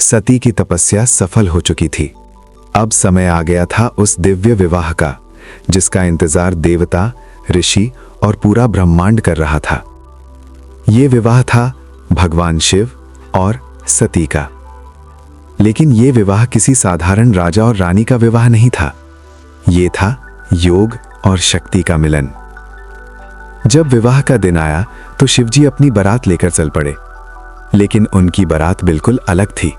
सती की तपस्या सफल हो चुकी थी। अब समय आ गया था उस दिव्य विवाह का, जिसका इंतजार देवता, ऋषि और पूरा ब्रह्मांड कर रहा था। ये विवाह था भगवान शिव और सती का। लेकिन ये विवाह किसी साधारण राजा और रानी का विवाह नहीं था। ये था योग और शक्ति का मिलन। जब विवाह का दिन आया तो शिवजी अपनी बारात लेकर चल पड़े। लेकिन उनकी बारात बिल्कुल अलग थी।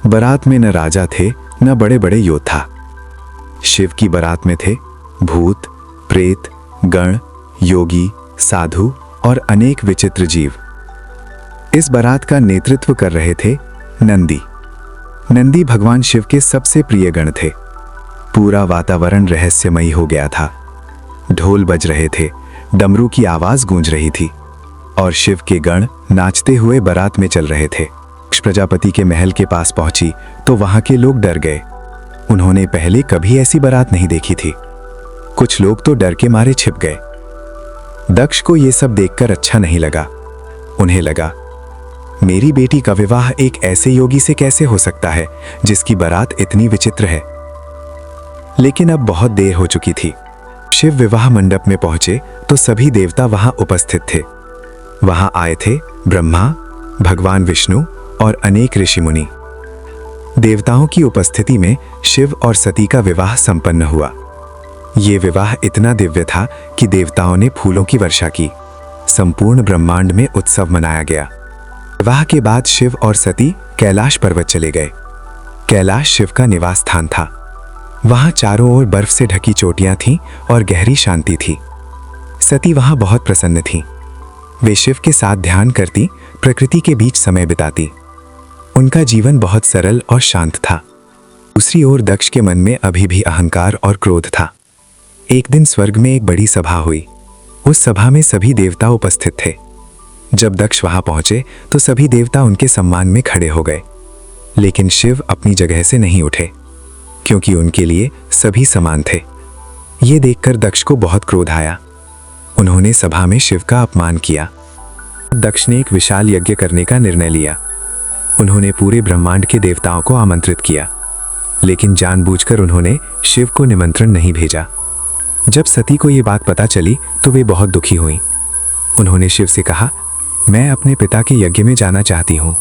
बारात में न राजा थे न बड़े बड़े योद्धा। शिव की बारात में थे भूत, प्रेत, गण, योगी, साधु और अनेक विचित्र जीव। इस बारात का नेतृत्व कर रहे थे नंदी। नंदी भगवान शिव के सबसे प्रिय गण थे। पूरा वातावरण रहस्यमयी हो गया था। ढोल बज रहे थे, डमरू की आवाज गूंज रही थी और शिव के गण नाचते हुए बारात में चल रहे थे। प्रजापति के महल के पास पहुंची तो वहां के लोग डर गए। उन्होंने पहले कभी ऐसी बारात नहीं देखी थी। कुछ लोग तो डर के मारे छिप गए। दक्ष को यह सब देखकर अच्छा नहीं लगा। उन्हें लगा, मेरी बेटी का विवाह एक ऐसे योगी से कैसे हो सकता है जिसकी बारात इतनी विचित्र है। लेकिन अब बहुत देर हो चुकी थी। शिव विवाह मंडप में पहुंचे तो सभी देवता वहां उपस्थित थे। वहां आए थे ब्रह्मा, भगवान विष्णु और अनेक ऋषि मुनि। देवताओं की उपस्थिति में शिव और सती का विवाह संपन्न हुआ। ये विवाह इतना दिव्य था कि देवताओं ने फूलों की वर्षा की। संपूर्ण ब्रह्मांड में उत्सव मनाया गया। विवाह के बाद शिव और सती कैलाश पर्वत चले गए। कैलाश शिव का निवास स्थान था। वहां चारों ओर बर्फ से ढकी चोटियां थीं और गहरी शांति थी। सती वहां बहुत प्रसन्न थीं। वे शिव के साथ ध्यान करती, प्रकृति के बीच समय बिताती। उनका जीवन बहुत सरल और शांत था। दूसरी ओर दक्ष के मन में अभी भी अहंकार और क्रोध था। एक दिन स्वर्ग में एक बड़ी सभा हुई। उस सभा में सभी देवता उपस्थित थे। जब दक्ष वहां पहुंचे तो सभी देवता उनके सम्मान में खड़े हो गए। लेकिन शिव अपनी जगह से नहीं उठे, क्योंकि उनके लिए सभी समान थे। ये देखकर दक्ष को बहुत क्रोध आया। उन्होंने सभा में शिव का अपमान किया। दक्ष ने एक विशाल यज्ञ करने का निर्णय लिया। उन्होंने पूरे ब्रह्मांड के देवताओं को आमंत्रित किया, लेकिन जानबूझकर उन्होंने शिव को निमंत्रण नहीं भेजा। जब सती को ये बात पता चली तो वे बहुत दुखी हुईं। उन्होंने शिव से कहा, मैं अपने पिता के यज्ञ में जाना चाहती हूँ।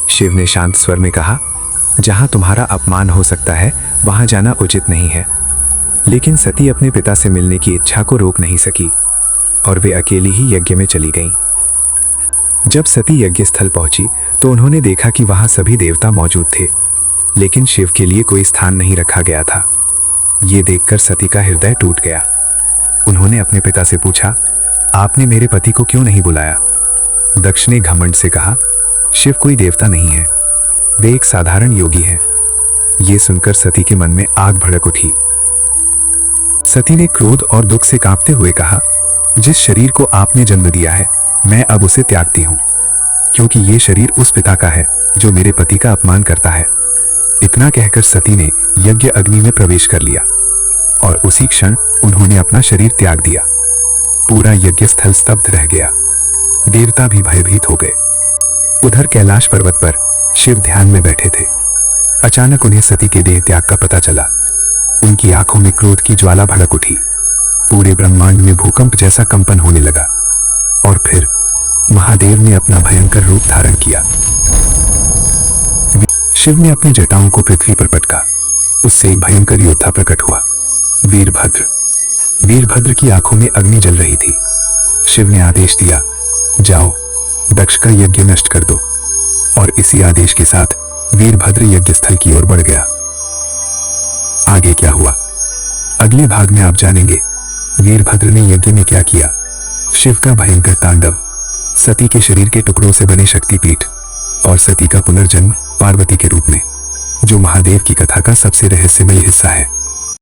शिव ने शांत स्वर में कहा, जहाँ तुम्हारा अपमान हो सकता है वहाँ जाना उचित नहीं है। लेकिन सती अपने पिता से मिलने की इच्छा को रोक नहीं सकी और वे अकेली ही यज्ञ में चली गईं। जब सती यज्ञ स्थल पहुंची तो उन्होंने देखा कि वहां सभी देवता मौजूद थे, लेकिन शिव के लिए कोई स्थान नहीं रखा गया था। ये देखकर सती का हृदय टूट गया। उन्होंने अपने पिता से पूछा, आपने मेरे पति को क्यों नहीं बुलाया? दक्ष ने घमंड से कहा, शिव कोई देवता नहीं है, वे एक साधारण योगी हैं। ये सुनकर सती के मन में आग भड़क उठी। सती ने क्रोध और दुख से कांपते हुए कहा, जिस शरीर को आपने जन्म दिया है मैं अब उसे त्यागती हूं, क्योंकि ये शरीर उस पिता का है जो मेरे पति का अपमान करता है। इतना कहकर सती ने यज्ञ अग्नि में प्रवेश कर लिया और उसी क्षण उन्होंने अपना शरीर त्याग दिया। पूरा यज्ञ स्थल स्तब्ध रह गया। देवता भी भयभीत हो गए। उधर कैलाश पर्वत पर शिव ध्यान में बैठे थे। अचानक उन्हें सती के देह त्याग का पता चला। उनकी आंखों में क्रोध की ज्वाला भड़क उठी। पूरे ब्रह्मांड में भूकंप जैसा कंपन होने लगा और फिर महादेव ने अपना भयंकर रूप धारण किया। शिव ने अपनी जटाओं को पृथ्वी पर पटका। उससे एक भयंकर योद्धा प्रकट हुआ, वीरभद्र। वीरभद्र की आंखों में अग्नि जल रही थी। शिव ने आदेश दिया, जाओ दक्ष का यज्ञ नष्ट कर दो। और इसी आदेश के साथ वीरभद्र यज्ञ स्थल की ओर बढ़ गया। आगे क्या हुआ अगले भाग में आप जानेंगे। वीरभद्र ने यज्ञ में क्या किया, शिव का भयंकर तांडव, सती के शरीर के टुकड़ों से बने शक्तिपीठ और सती का पुनर्जन्म पार्वती के रूप में, जो महादेव की कथा का सबसे रहस्यमय हिस्सा है।